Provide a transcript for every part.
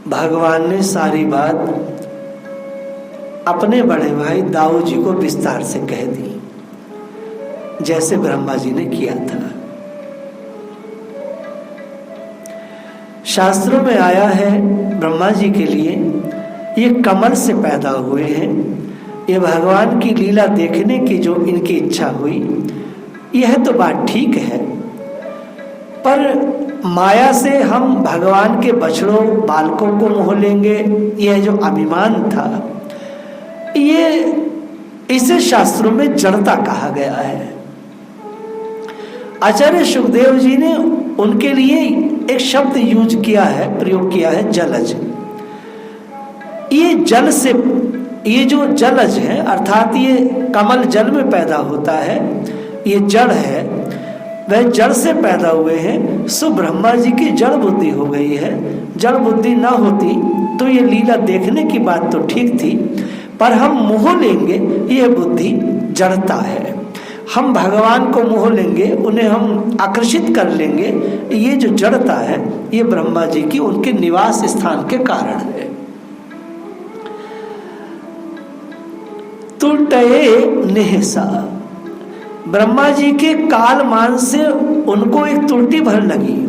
भगवान ने सारी बात अपने बड़े भाई दाऊ जी को विस्तार से कह दी, जैसे ब्रह्मा जी ने किया था। शास्त्रों में आया है ब्रह्मा जी के लिए ये कमल से पैदा हुए हैं। ये भगवान की लीला देखने की जो इनकी इच्छा हुई, यह तो बात ठीक है, पर माया से हम भगवान के बछड़ों बालकों को मोह लेंगे, यह जो अभिमान था, ये इसे शास्त्रों में जड़ता कहा गया है। आचार्य सुखदेव जी ने उनके लिए एक शब्द यूज किया है, प्रयोग किया है, जलज। ये जल से, ये जो जलज है अर्थात ये कमल जल में पैदा होता है, ये जड़ है, वह जड़ से पैदा हुए हैं। सो ब्रह्मा जी की जड़ बुद्धि हो गई है। जड़ बुद्धि ना होती तो ये लीला देखने की बात तो ठीक थी, पर हम मोह लेंगे, यह बुद्धि जड़ता है। हम भगवान को मोह लेंगे, उन्हें हम आकर्षित कर लेंगे, ये जो जड़ता है ये ब्रह्मा जी की उनके निवास स्थान के कारण है। तुटये निहसा, ब्रह्मा जी के काल मान से उनको एक त्रुटि भर लगी।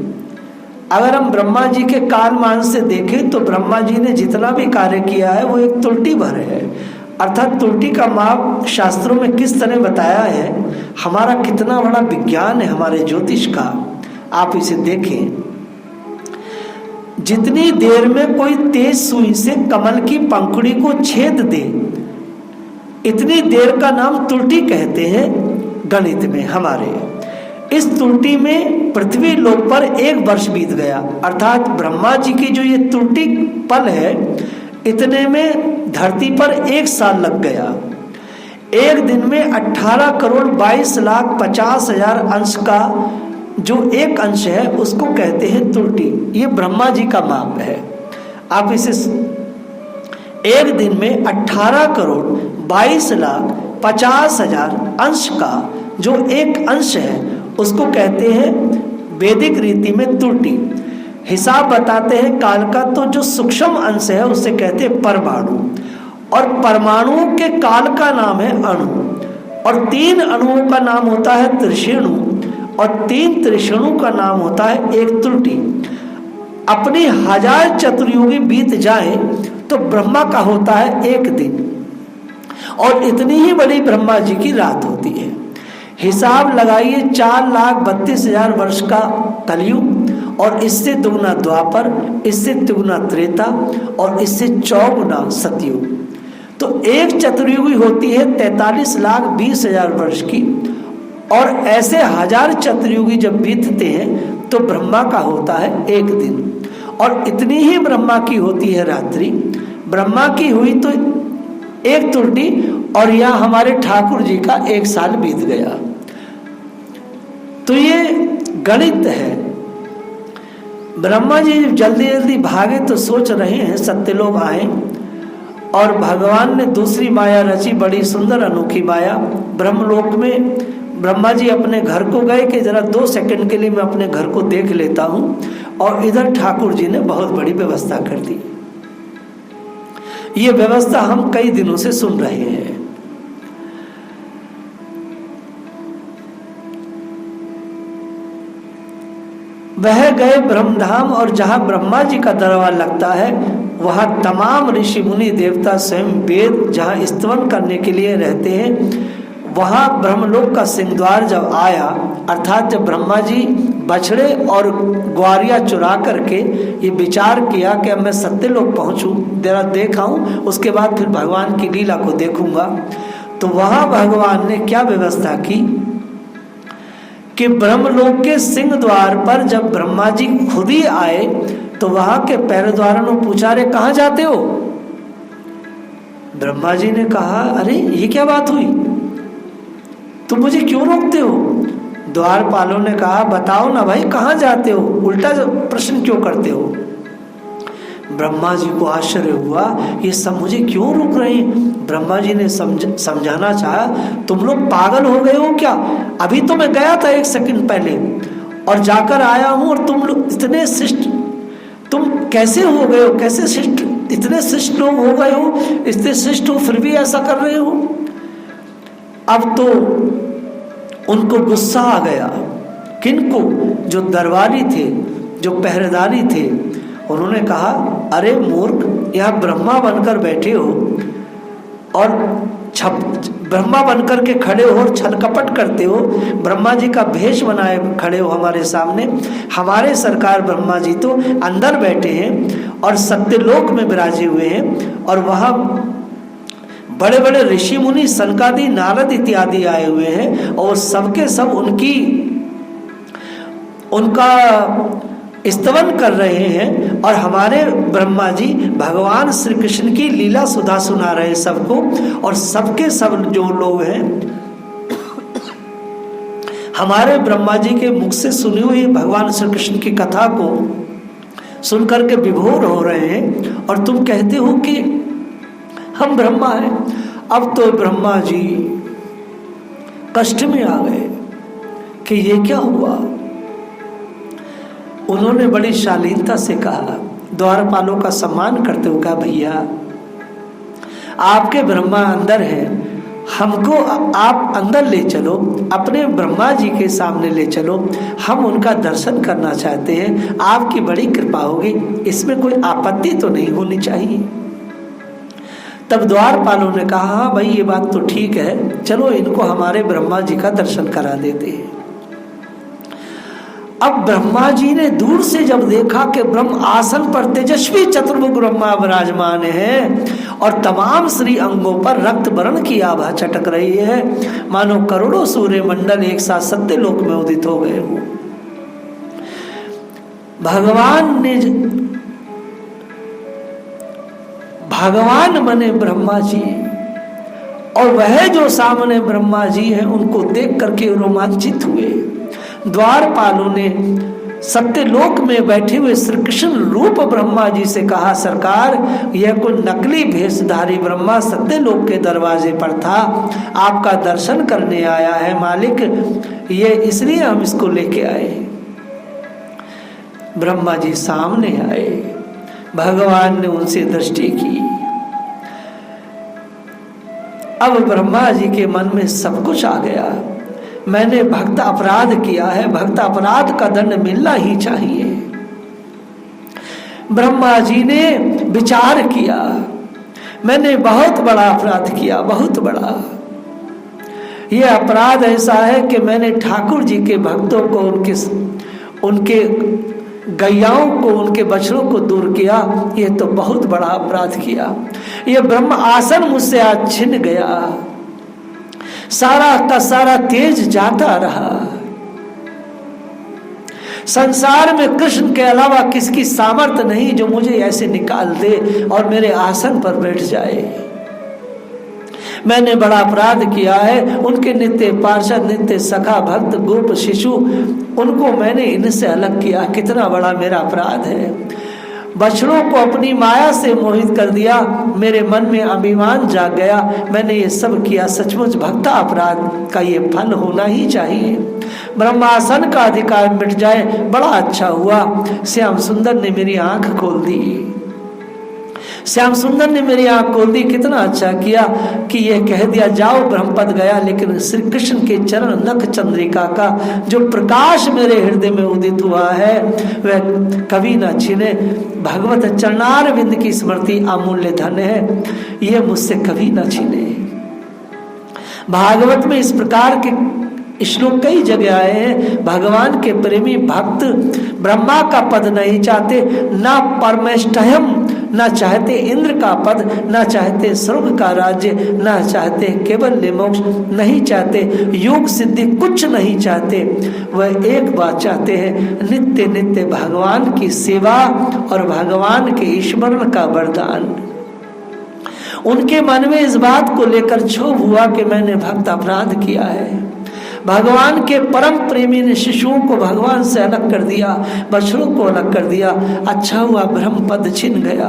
अगर हम ब्रह्मा जी के काल मान से देखें तो ब्रह्मा जी ने जितना भी कार्य किया है वो एक त्रुटि भर है। अर्थात त्रुटि का माप शास्त्रों में किस तरह बताया है, हमारा कितना बड़ा विज्ञान है हमारे ज्योतिष का, आप इसे देखें। जितनी देर में कोई तेज सुई से कमल की पंखुड़ी को छेद दे, इतनी देर का नाम त्रुटि कहते हैं गणित में हमारे। इस त्रुटि में पृथ्वी लोक पर 1 वर्ष बीत गया। अर्थात ब्रह्मा जी की जो ये त्रुटि पल है, इतने में धरती पर 1 साल लग गया। एक दिन में 18,22,50,000 अंश का जो एक अंश है उसको कहते हैं त्रुटि। ये ब्रह्मा जी का माप है। आप इसे एक दिन में 18,22,50,000 अंश का जो एक अंश है उसको कहते हैं वैदिक रीति में त्रुटि। हिसाब बताते हैं काल का, तो जो सूक्ष्म अंश है उसे कहते हैं परमाणु, और परमाणुओं के काल का नाम है अणु, और 3 अणुओं का नाम होता है त्रिशेणु, और 3 त्रिशेणु का नाम होता है एक त्रुटि। अपनी 1000 चतुर्युगी बीत जाए तो ब्रह्मा का होता है 1 दिन, और इतनी ही बड़ी ब्रह्मा जी की रात होती है। हिसाब लगाइए 4,32,000 वर्ष का कलयुग, और इससे दुगना द्वापर, इससे तिगुना त्रेता, और इससे 4 गुना सतयुग। तो एक चतुर्युगी होती है 43,20,000 वर्ष की, और ऐसे 1000 चतुर्युगी जब बीतते हैं तो ब्रह्मा का होता है 1 दिन, और इतनी ही ब्रह्मा की होती है रात्रि। ब्रह्मा की हुई तो 1 त्रुटि, और यहाँ हमारे ठाकुर जी का 1 साल बीत गया। तो ये गणित है। ब्रह्मा जी जल्दी जल्दी भागे तो सोच रहे हैं सत्यलोक आए, और भगवान ने दूसरी माया रची, बड़ी सुंदर अनोखी माया। ब्रह्मलोक में ब्रह्मा जी अपने घर को गए कि जरा 2 सेकंड के लिए मैं अपने घर को देख लेता हूं, और इधर ठाकुर जी ने बहुत बड़ी व्यवस्था कर दी। ये व्यवस्था हम कई दिनों से सुन रहे हैं। वह गए ब्रह्मधाम, और जहां ब्रह्मा जी का दरबार लगता है वहां तमाम ऋषि मुनि देवता स्वयं वेद जहां स्तवन करने के लिए रहते हैं, वहां ब्रह्मलोक का सिंहद्वार जब आया, अर्थात जब ब्रह्मा जी बछड़े और ग्वारियां चुरा करके ये विचार किया कि अब मैं सत्यलोक पहुंचूं, जरा देखाऊं, उसके बाद फिर भगवान की लीला को देखूंगा, तो वहां भगवान ने क्या व्यवस्था की कि ब्रह्मलोक के सिंह द्वार पर जब ब्रह्मा जी खुद ही आए तो वहां के पहरेदारों ने पूछा, अरे कहाँ जाते हो? ब्रह्मा जी ने कहा, अरे ये क्या बात हुई, तुम मुझे क्यों रोकते हो? द्वारपालों ने कहा, बताओ ना भाई कहाँ जाते हो, उल्टा प्रश्न क्यों करते हो? ब्रह्मा जी को आश्चर्य हुआ, ये सब मुझे क्यों रोक रहे हैं? ब्रह्मा जी ने समझाना चाहा, तुम लोग पागल हो गए हो क्या? अभी तो मैं गया था 1 सेकंड पहले और जाकर आया हूं, और तुम लोग इतने शिष्ट, तुम कैसे हो गए हो, कैसे शिष्ट, इतने शिष्ट लोग हो गए हो, इतने शिष्ट हो फिर भी ऐसा कर रहे हो। अब तो उनको गुस्सा आ गया। किनको? जो दरबारी थे, जो पहरेदारी थे, उन्होंने कहा अरे मूर्ख, यहाँ ब्रह्मा बनकर बैठे हो और ब्रह्मा बनकर के खड़े हो और छल कपट करते हो, ब्रह्मा जी का भेष बनाए खड़े हो हमारे सामने। हमारे सरकार ब्रह्मा जी तो अंदर बैठे हैं और सत्यलोक में विराजे हुए हैं, और वहाँ बड़े बड़े ऋषि मुनि सनकादि नारद इत्यादि आए हुए हैं, और सबके सब उनका स्तवन कर रहे हैं, और हमारे ब्रह्मा जी भगवान श्री कृष्ण की लीला सुधा सुना रहे सबको। और सबके सब जो लोग हैं हमारे ब्रह्मा जी के मुख से सुनी हुई भगवान श्री कृष्ण की कथा को सुनकर के विभोर हो रहे हैं, और तुम कहते हो कि हम ब्रह्मा हैं। अब तो ब्रह्मा जी कष्ट में आ गए कि ये क्या हुआ। उन्होंने बड़ी शालीनता से कहा, द्वारपालों का सम्मान करते हुए कहा, भैया आपके ब्रह्मा अंदर हैं, हमको आप अंदर ले चलो, अपने ब्रह्मा जी के सामने ले चलो, हम उनका दर्शन करना चाहते हैं, आपकी बड़ी कृपा होगी, इसमें कोई आपत्ति तो नहीं होनी चाहिए। तब द्वारपालों ने कहा, हाँ भाई ये बात तो ठीक है, चलो इनको हमारे ब्रह्मा जी का दर्शन करा देते हैं। अब ब्रह्मा जी ने दूर से जब देखा कि ब्रह्म आसन पर तेजस्वी चतुर्मुख ब्रह्मा विराजमान है, और तमाम श्री अंगों पर रक्त वर्ण की आभा चटक रही है, मानो करोड़ों सूर्य मंडल एक साथ सत्यलोक में उदित हो गए हो। भगवान बने ब्रह्मा जी, और वह जो सामने ब्रह्मा जी हैं उनको देख करके रोमांचित हुए। द्वारपालों ने सत्यलोक में बैठे हुए श्री कृष्ण रूप ब्रह्मा जी से कहा, सरकार यह कोई नकली भेषधारी ब्रह्मा सत्यलोक के दरवाजे पर था, आपका दर्शन करने आया है मालिक, ये इसलिए हम इसको लेके आए। ब्रह्मा जी सामने आए, भगवान ने उनसे दृष्टि की। अब ब्रह्मा जी के मन में सब कुछ आ गया, मैंने भक्त अपराध किया है, भक्त अपराध का दंड मिलना ही चाहिए। ब्रह्मा जी ने विचार किया, मैंने बहुत बड़ा अपराध किया, बहुत बड़ा। यह अपराध ऐसा है कि मैंने ठाकुर जी के भक्तों को, उनके गैयाओं को, उनके बछड़ों को दूर किया, यह तो बहुत बड़ा अपराध किया। यह ब्रह्म आसन मुझसे आज छिन गया, सारा का सारा तेज जाता रहा। संसार में कृष्ण के अलावा किसकी सामर्थ्य नहीं जो मुझे ऐसे निकाल दे और मेरे आसन पर बैठ जाए। मैंने बड़ा अपराध किया है, उनके नित्य पार्षद, नित्य सखा, भक्त, गोप, शिशु, उनको मैंने इनसे अलग किया। कितना बड़ा मेरा अपराध है। बछड़ों को अपनी माया से मोहित कर दिया, मेरे मन में अभिमान जाग गया, मैंने ये सब किया। सचमुच भक्ता अपराध का ये फल होना ही चाहिए। ब्रह्मासन का अधिकार मिट जाए, बड़ा अच्छा हुआ। श्याम सुंदर ने मेरी आंख खोल दी, श्याम सुंदर ने मेरी आंख खोल दी। कितना अच्छा किया कि यह कह दिया जाओ ब्रह्मपद गया, लेकिन श्री कृष्ण के चरण नख चंद्रिका का जो प्रकाश मेरे हृदय में उदित हुआ है वह कभी न छिने। भगवत चरणार बिंद की स्मृति अमूल्य धन है, यह मुझसे कभी न छिने। भागवत में इस प्रकार के श्लोक कई जगह आए हैं। भगवान के प्रेमी भक्त ब्रह्मा का पद नहीं चाहते, ना परमेष्ठयम, ना चाहते इंद्र का पद, ना चाहते स्वर्ग का राज्य, ना चाहते केवल मोक्ष, नहीं चाहते योग सिद्धि, कुछ नहीं चाहते। वह एक बात चाहते हैं, नित्य नित्य भगवान की सेवा और भगवान के स्मरण का वरदान। उनके मन में इस बात को लेकर क्षोभ हुआ कि मैंने भक्त अपराध किया है। भगवान के परम प्रेमी ने शिशुओं को भगवान से अलग कर दिया, बछड़ों को अलग कर दिया। अच्छा हुआ ब्रह्म पद छिन गया।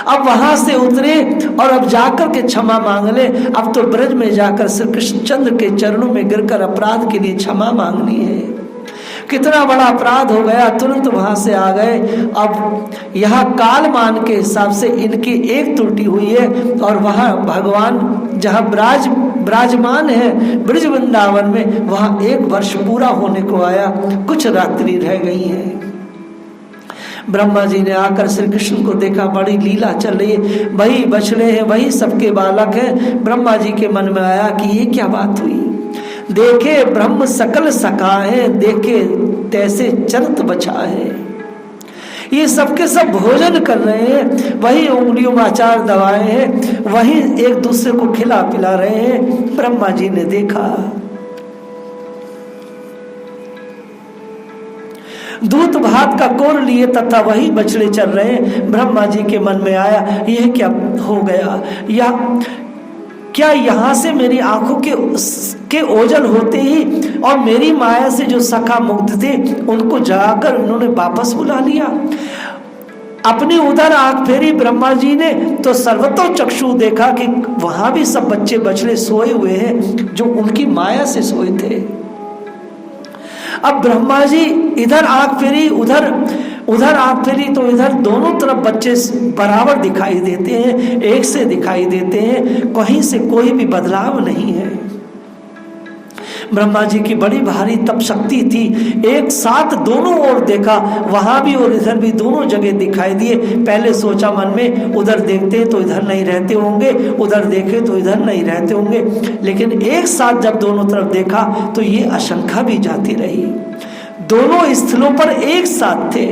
अब वहां से उतरे और अब जाकर के क्षमा मांग ले। अब तो ब्रज में जाकर श्री कृष्णचंद्र के चरणों में गिरकर अपराध के लिए क्षमा मांगनी है। कितना बड़ा अपराध हो गया, तुरंत वहां से आ गए। अब यहाँ कालमान के हिसाब से इनकी एक त्रुटि हुई है और वहाँ भगवान जहाँ विराजमान है ब्रज वृंदावन में, वहाँ 1 वर्ष पूरा होने को आया, कुछ रात्रि रह गई है। ब्रह्मा जी ने आकर श्री कृष्ण को देखा, बड़ी लीला चल रही है, वही बछड़े हैं, वही सबके बालक हैं। ब्रह्मा जी के मन में आया कि ये क्या बात हुई। देखे ब्रह्म सकल सखाए, देखे तैसे चरत बचाए। ये सबके सब भोजन कर रहे हैं, वही उंगलियों में अचार दबाए हैं, वही एक दूसरे को खिला पिला रहे हैं। ब्रह्मा जी ने देखा, दूध भात का कौर लिए तथा वही बछड़े चल रहे हैं। ब्रह्मा जी के मन में आया, यह क्या हो गया, या क्या यहाँ से मेरी आंखों के ओझल होते ही और मेरी माया से जो सखा मुक्त थे उनको जगाकर उन्होंने वापस बुला लिया। अपनी उधर आंख फेरी ब्रह्मा जी ने तो सर्वतो चक्षु देखा कि वहां भी सब बच्चे बछड़े सोए हुए हैं जो उनकी माया से सोए थे। अब ब्रह्मा जी इधर आंख फेरी, उधर आंख फेरी तो इधर दोनों तरफ बच्चे बराबर दिखाई देते हैं, एक से दिखाई देते हैं, कहीं से कोई भी बदलाव नहीं है। ब्रह्मा जी की बड़ी भारी तप शक्ति थी, एक साथ दोनों ओर देखा, वहां भी और इधर भी दोनों जगह दिखाई दिए। पहले सोचा मन में, उधर देखते तो इधर नहीं रहते होंगे, उधर देखे तो इधर नहीं रहते होंगे, लेकिन एक साथ जब दोनों तरफ देखा तो ये आशंका भी जाती रही। दोनों स्थलों पर एक साथ थे,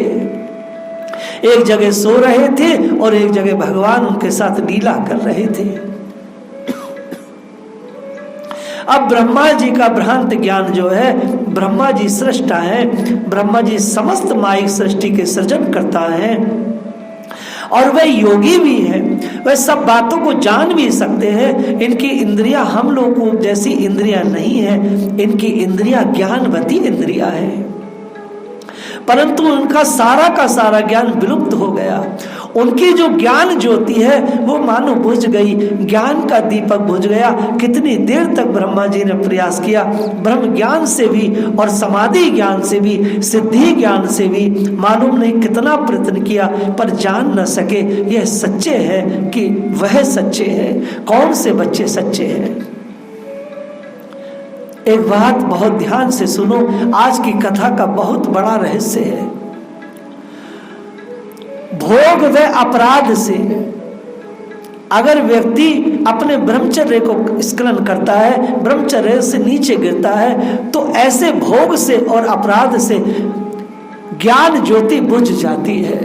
एक जगह सो रहे थे और एक जगह भगवान उनके साथ लीला कर रहे थे। अब ब्रह्मा जी का भ्रांत ज्ञान जो है, ब्रह्मा जी सृष्टा है, ब्रह्मा जी समस्त माइक सृष्टि के सृजन करता है और वह योगी भी है, वह सब बातों को जान भी सकते हैं। इनकी इंद्रियां हम लोगों जैसी इंद्रियां नहीं है, इनकी इंद्रियां ज्ञानवती इंद्रियां है, परंतु उनका सारा का सारा ज्ञान विलुप्त हो गया। उनकी जो ज्ञान ज्योति है वो मानो बुझ गई, ज्ञान का दीपक बुझ गया। कितनी देर तक ब्रह्मा जी ने प्रयास किया, ब्रह्म ज्ञान से भी और समाधि ज्ञान से भी, सिद्धि ज्ञान से भी मालूम नहीं कितना प्रयत्न किया, पर जान न सके यह सच्चे है कि वह सच्चे है, कौन से बच्चे सच्चे हैं। एक बात बहुत ध्यान से सुनो, आज की कथा का बहुत बड़ा रहस्य है। भोग व अपराध से अगर व्यक्ति अपने ब्रह्मचर्य को स्खलन करता है, ब्रह्मचर्य से नीचे गिरता है, तो ऐसे भोग से और अपराध से ज्ञान ज्योति बुझ जाती है।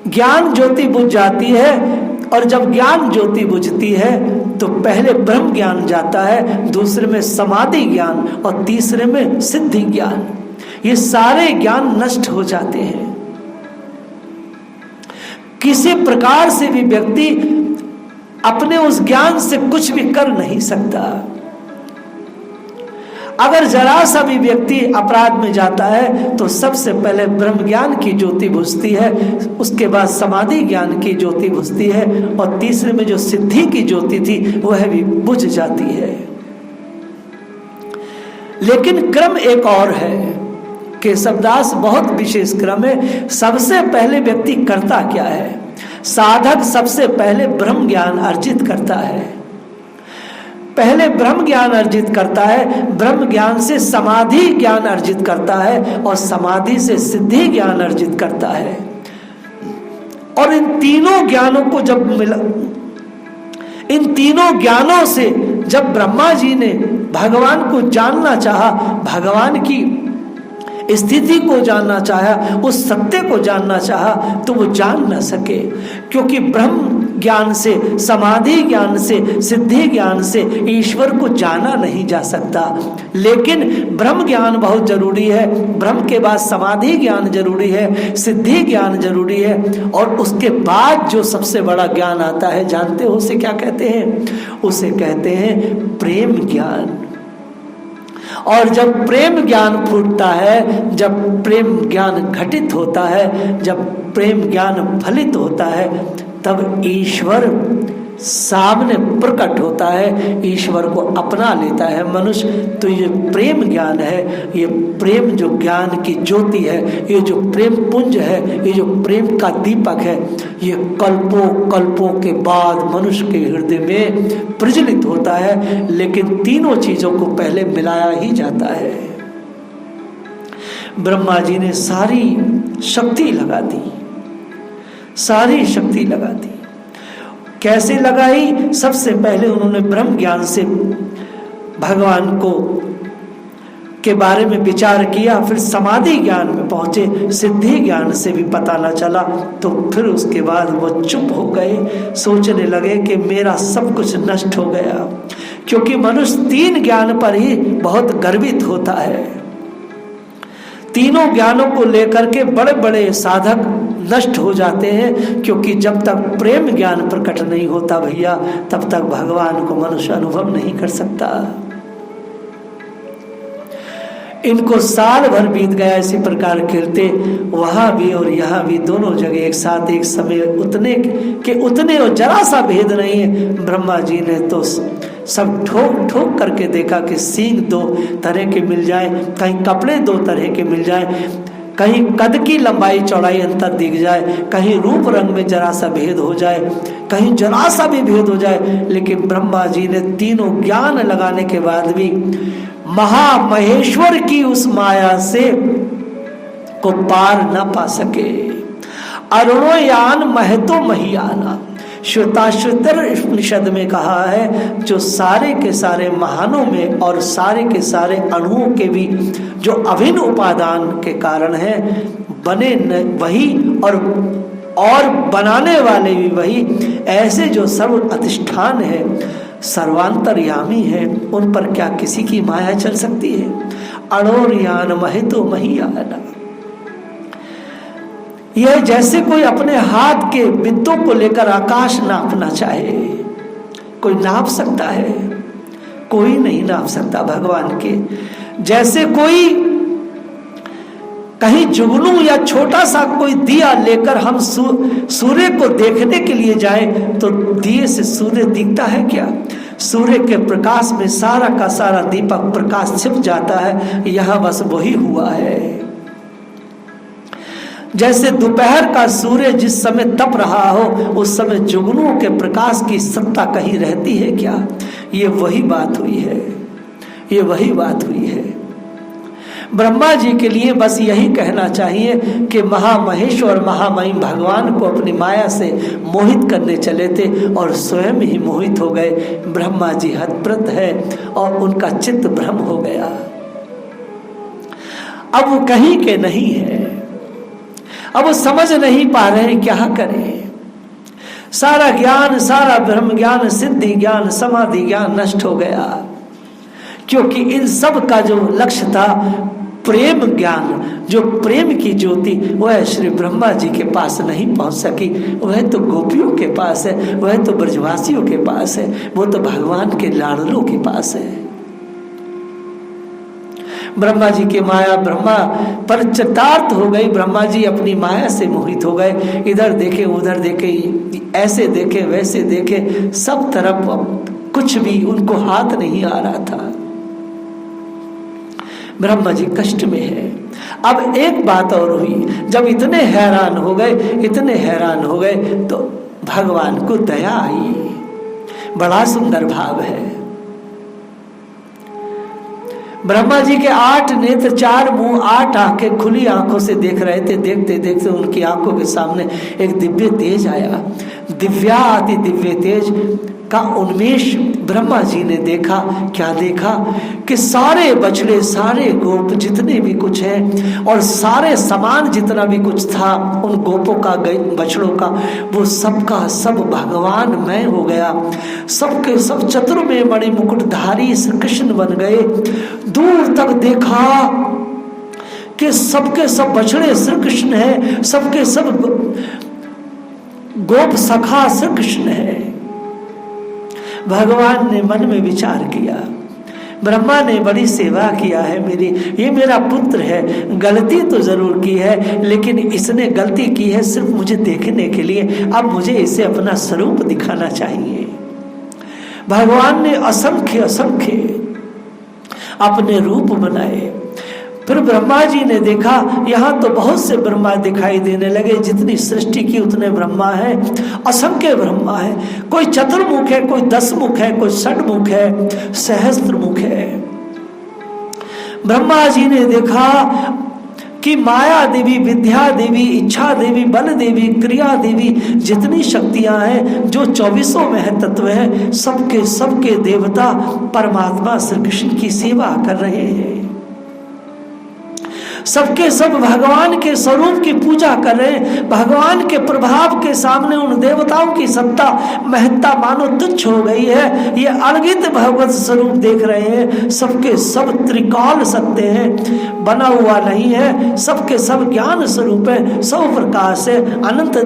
ज्ञान ज्योति बुझ जाती है और जब ज्ञान ज्योति बुझती है तो पहले ब्रह्म ज्ञान जाता है, दूसरे में समाधि ज्ञान और तीसरे में सिद्धि ज्ञान। ये सारे ज्ञान नष्ट हो जाते हैं। किसी प्रकार से भी व्यक्ति अपने उस ज्ञान से कुछ भी कर नहीं सकता। अगर जरा सा भी व्यक्ति अपराध में जाता है तो सबसे पहले ब्रह्म ज्ञान की ज्योति बुझती है, उसके बाद समाधि ज्ञान की ज्योति बुझती है और तीसरे में जो सिद्धि की ज्योति थी वह भी बुझ जाती है। लेकिन क्रम एक और है, केशवदास बहुत विशेष क्रम है। सबसे पहले व्यक्ति करता क्या है? साधक सबसे पहले ब्रह्म ज्ञान अर्जित करता है। पहले ब्रह्म ज्ञान अर्जित करता है, ब्रह्म ज्ञान से समाधि ज्ञान अर्जित करता है और समाधि से सिद्धि ज्ञान अर्जित करता है। और इन तीनों ज्ञानों को जब मिला, इन तीनों ज्ञानों से जब ब्रह्मा जी ने भगवान को जानना चाहा, भगवान की स्थिति को जानना चाहा, उस सत्य को जानना चाहा, तो वो जान न सके, क्योंकि ब्रह्म ज्ञान से, समाधि ज्ञान से, सिद्धि ज्ञान से ईश्वर को जाना नहीं जा सकता। लेकिन ब्रह्म ज्ञान बहुत जरूरी है, ब्रह्म के बाद समाधि ज्ञान जरूरी है, सिद्धि ज्ञान जरूरी है, और उसके बाद जो सबसे बड़ा ज्ञान आता है, जानते हो उसे क्या कहते हैं? उसे कहते हैं प्रेम ज्ञान। और जब प्रेम ज्ञान फूटता है, जब प्रेम ज्ञान घटित होता है, जब प्रेम ज्ञान फलित होता है, तब ईश्वर सामने प्रकट होता है, ईश्वर को अपना लेता है मनुष्य। तो ये प्रेम ज्ञान है, ये प्रेम जो ज्ञान की ज्योति है, ये जो प्रेम पुंज है, ये जो प्रेम का दीपक है, ये कल्पों कल्पों के बाद मनुष्य के हृदय में प्रज्वलित होता है। लेकिन तीनों चीजों को पहले मिलाया ही जाता है। ब्रह्मा जी ने सारी शक्ति लगा दी, सारी शक्ति लगा दी। कैसे लगाई? सबसे पहले उन्होंने ब्रह्म ज्ञान से भगवान को के बारे में विचार किया, फिर समाधि ज्ञान में पहुंचे, सिद्धि ज्ञान से भी पता न चला, तो फिर उसके बाद वो चुप हो गए, सोचने लगे कि मेरा सब कुछ नष्ट हो गया। क्योंकि मनुष्य तीन ज्ञान पर ही बहुत गर्वित होता है। तीनों ज्ञानों को लेकर के बड़े बड़े साधक नष्ट हो जाते हैं, क्योंकि जब तक प्रेम ज्ञान प्रकट नहीं होता भैया, तब तक भगवान को मनुष्य अनुभव नहीं कर सकता। इनको साल भर बीत गया इसी प्रकार खेलते, वहां भी और यहाँ भी, दोनों जगह एक साथ एक समय उतने और जरा सा भेद नहीं है। ब्रह्मा जी ने तो सब ठोक ठोक करके देखा कि सींग दो तरह के मिल जाए, कहीं कपड़े दो तरह के मिल जाए, कहीं कद की लंबाई चौड़ाई अंतर दिख जाए, कहीं रूप रंग में जरा सा भेद हो जाए, कहीं जरा सा भी भेद हो जाए। लेकिन ब्रह्मा जी ने तीनों ज्ञान लगाने के बाद भी महामहेश्वर की उस माया से को पार न पा सके। अरुणोयान महतो महियाना, श्वेताश्वतर उपनिषद में कहा है, जो सारे के सारे महानों में और सारे के सारे अणुओं के भी जो अभिन्न उपादान के कारण है, बने वही और बनाने वाले भी वही, ऐसे जो सर्व अधिष्ठान है, सर्वांतर्यामी है, उन पर क्या किसी की माया चल सकती है? अणोर्यान महितो महियाना। यह जैसे कोई अपने हाथ के बिंदु को लेकर आकाश नापना चाहे, कोई नाप सकता है? कोई नहीं नाप सकता भगवान के। जैसे कोई कहीं जुगनू या छोटा सा कोई दिया लेकर हम सूर्य को देखने के लिए जाए, तो दिए से सूर्य दिखता है क्या? सूर्य के प्रकाश में सारा का सारा दीपक प्रकाश छिप जाता है। यह बस वही हुआ है। जैसे दोपहर का सूर्य जिस समय तप रहा हो, उस समय जुगनुओं के प्रकाश की सत्ता कहीं रहती है क्या? ये वही बात हुई है, ये वही बात हुई है। ब्रह्मा जी के लिए बस यही कहना चाहिए कि महामहेश्वर महामहिम भगवान को अपनी माया से मोहित करने चले थे और स्वयं ही मोहित हो गए। ब्रह्मा जी हतप्रत है और उनका चित्त भ्रम हो गया। अब वो कहीं के नहीं है, अब वो समझ नहीं पा रहे क्या करें। सारा ज्ञान, सारा ब्रह्म ज्ञान, सिद्धि ज्ञान, समाधि ज्ञान नष्ट हो गया, क्योंकि इन सब का जो लक्ष्य था प्रेम ज्ञान, जो प्रेम की ज्योति, वह श्री ब्रह्मा जी के पास नहीं पहुंच सकी। वह तो गोपियों के पास है, वह तो ब्रजवासियों के पास है, वो तो भगवान के लाडलों के पास है। ब्रह्मा जी के माया ब्रह्मा पर चरितार्थ हो गई। ब्रह्मा जी अपनी माया से मोहित हो गए। इधर देखे उधर देखे, ऐसे देखे वैसे देखे, सब तरफ कुछ भी उनको हाथ नहीं आ रहा था। ब्रह्मा जी कष्ट में है। अब एक बात और हुई, जब इतने हैरान हो गए, इतने हैरान हो गए, तो भगवान को दया आई। बड़ा सुंदर भाव है। ब्रह्मा जी के 8 नेत्र, 4 मुंह, 8 आंखें खुली आंखों से देख रहे थे। देखते देखते उनकी आंखों के सामने एक दिव्य तेज आया। दिव्याति दिव्य तेज का उन्मेष ब्रह्मा जी ने देखा। क्या देखा कि सारे बछड़े, सारे गोप, जितने भी कुछ है, और सारे सामान जितना भी कुछ था उन गोपों का, बछड़ों का, वो सबका सब भगवान मय हो गया। सबके सब चतुर्मय मणि मुकुटधारी श्री कृष्ण बन गए। दूर तक देखा कि सबके सब बछड़े श्री कृष्ण है, सबके सब गोप सखा श्री कृष्ण है। भगवान ने मन में विचार किया, ब्रह्मा ने बड़ी सेवा किया है मेरी, ये मेरा पुत्र है, गलती तो जरूर की है, लेकिन इसने गलती की है सिर्फ मुझे देखने के लिए। अब मुझे इसे अपना स्वरूप दिखाना चाहिए। भगवान ने असंख्य असंख्य अपने रूप बनाए। फिर ब्रह्मा जी ने देखा यहाँ तो बहुत से ब्रह्मा दिखाई देने लगे, जितनी सृष्टि की उतने ब्रह्मा है, असंख्य ब्रह्मा है। कोई चतुर्मुख है, कोई 10 मुख है, कोई 6 मुख है, सहस्त्र मुख है। ब्रह्मा जी ने देखा कि माया देवी, विद्या देवी, इच्छा देवी, बल देवी, क्रिया देवी, जितनी शक्तियां हैं, जो 24 महतत्व है, सबके सबके देवता परमात्मा श्री कृष्ण की सेवा कर रहे हैं। सबके सब भगवान के स्वरूप की पूजा कर रहे हैं। भगवान के प्रभाव के सामने उन देवताओं की सत्ता महत्ता मानो तुच्छ हो गई है। ये अनगिनत भगवत स्वरूप देख रहे हैं। सबके सब त्रिकाल सत्य हैं, बना हुआ नहीं है, सबके सब ज्ञान स्वरूप है, सब प्रकार से अनंत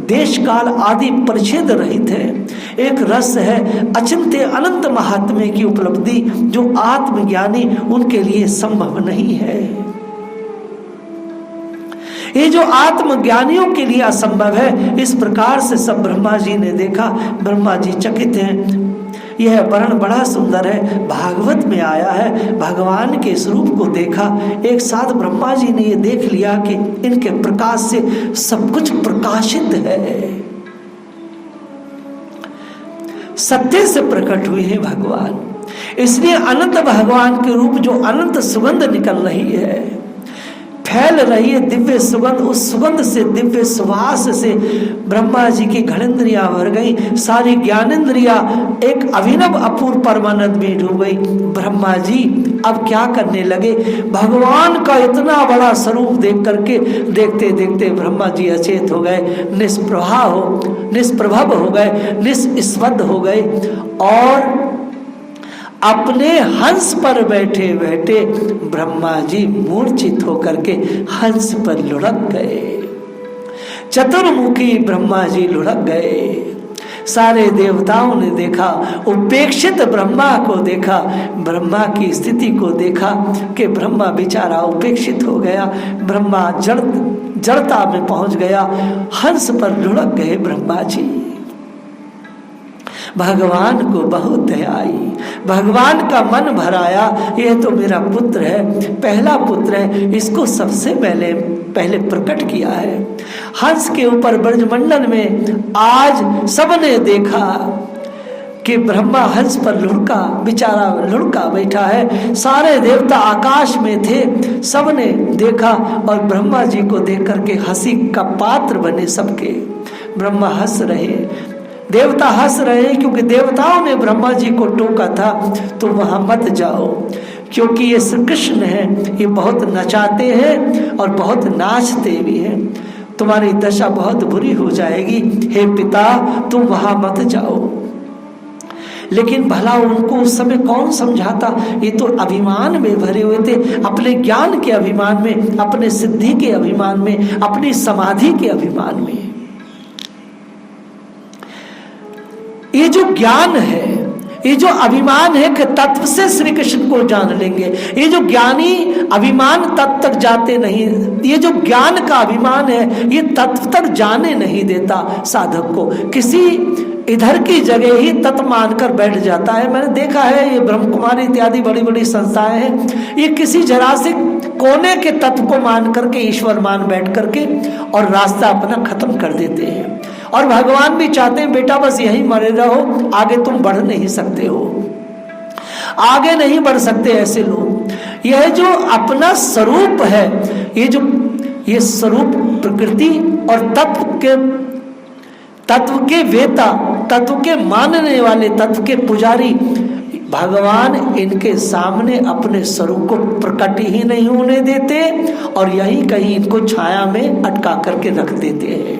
देश काल आदि परिच्छेद रहित है। एक रस है अचिंत्य अनंत महात्म्य की उपलब्धि, जो आत्मज्ञानी उनके लिए संभव नहीं है। ये जो आत्मज्ञानियों के लिए असंभव है, इस प्रकार से सब ब्रह्मा जी ने देखा। ब्रह्मा जी चकित हैं। यह वर्ण बड़ा सुंदर है, भागवत में आया है। भगवान के स्वरूप को देखा। एक साथ ब्रह्मा जी ने ये देख लिया कि इनके प्रकाश से सब कुछ प्रकाशित है। सत्य से प्रकट हुए हैं भगवान, इसलिए अनंत भगवान के रूप जो अनंत सुगंध निकल रही है, फैल रही है दिव्य सुगंध, उस सुगंध से, दिव्य सुवास से ब्रह्मा जी की घ्राणेन्द्रियां भर गई। सारी ज्ञानेन्द्रियां एक अभिनव अपूर्व परमानंद में डूब गई। ब्रह्मा जी अब क्या करने लगे? भगवान का इतना बड़ा स्वरूप देख करके देखते देखते ब्रह्मा जी अचेत हो गए, निष्प्रभव हो गए, निस्पंद हो गए और अपने हंस पर बैठे बैठे ब्रह्मा जी मूर्छित होकर के हंस पर लुढ़क गए। चतुर्मुखी ब्रह्मा जी लुढ़क गए। सारे देवताओं ने देखा, उपेक्षित ब्रह्मा को देखा, ब्रह्मा की स्थिति को देखा कि ब्रह्मा बेचारा उपेक्षित हो गया। ब्रह्मा जड़ता में पहुंच गया, हंस पर लुढ़क गए ब्रह्मा जी। भगवान को बहुत दया आई, भगवान का मन भराया। यह तो मेरा पुत्र है, पहला पुत्र है, इसको सबसे पहले प्रकट किया है। हंस के ऊपर ब्रजमंडल में आज सबने देखा कि ब्रह्मा हंस पर लुढ़का, बेचारा लुढ़का बैठा है। सारे देवता आकाश में थे, सबने देखा और ब्रह्मा जी को देख करके हंसी का पात्र बने सबके। ब्रह्मा हंस रहे, देवता हंस रहे, क्योंकि देवताओं ने ब्रह्मा जी को टोका था तो वहां मत जाओ, क्योंकि ये श्री कृष्ण है, ये बहुत नचाते हैं और बहुत नाचते भी हैं, तुम्हारी दशा बहुत बुरी हो जाएगी, हे पिता तुम वहां मत जाओ। लेकिन भला उनको उस समय कौन समझाता? ये तो अभिमान में भरे हुए थे, अपने ज्ञान के अभिमान में, अपने सिद्धि के अभिमान में, अपनी समाधि के अभिमान में। ये जो ज्ञान है, ये जो अभिमान है कि तत्व से श्री कृष्ण को जान लेंगे, ये जो ज्ञानी अभिमान तत्व तक जाते नहीं, ये जो ज्ञान का अभिमान है ये तत्व तक जाने नहीं देता साधक को। किसी इधर की जगह ही तत्व मानकर बैठ जाता है। मैंने देखा है, ये ब्रह्म कुमारी इत्यादि बड़ी बड़ी संस्थाएं हैं, ये किसी जरा से कोने के तत्व को मान करके, ईश्वर मान बैठ करके और रास्ता अपना खत्म कर देते हैं। और भगवान भी चाहते हैं बेटा बस यही मरे रहो, आगे तुम बढ़ नहीं सकते हो, आगे नहीं बढ़ सकते ऐसे लोग। यह जो अपना स्वरूप है, ये स्वरूप प्रकृति और तत्व के वेता, तत्व के मानने वाले, तत्व के पुजारी भगवान इनके सामने अपने स्वरूप को प्रकट ही नहीं होने देते और यहीं कहीं इनको छाया में अटका करके रख देते हैं,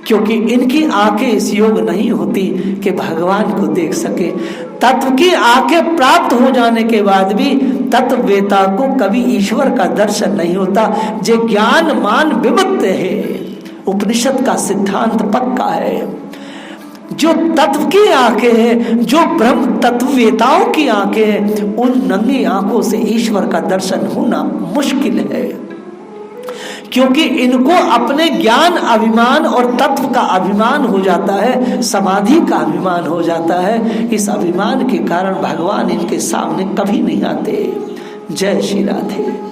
क्योंकि इनकी आंखें इस योग नहीं होती कि भगवान को देख सके। तत्व की आंखें प्राप्त हो जाने के बाद भी तत्ववेता को कभी ईश्वर का दर्शन नहीं होता। जे ज्ञान मान विमुक्त है, उपनिषद का सिद्धांत पक्का है। जो तत्व की आंखें हैं, जो ब्रह्म तत्ववेताओं की आंखें हैं, उन नंगी आंखों से ईश्वर का दर्शन होना मुश्किल है, क्योंकि इनको अपने ज्ञान अभिमान और तत्व का अभिमान हो जाता है, समाधि का अभिमान हो जाता है। इस अभिमान के कारण भगवान इनके सामने कभी नहीं आते। जय श्री राधे।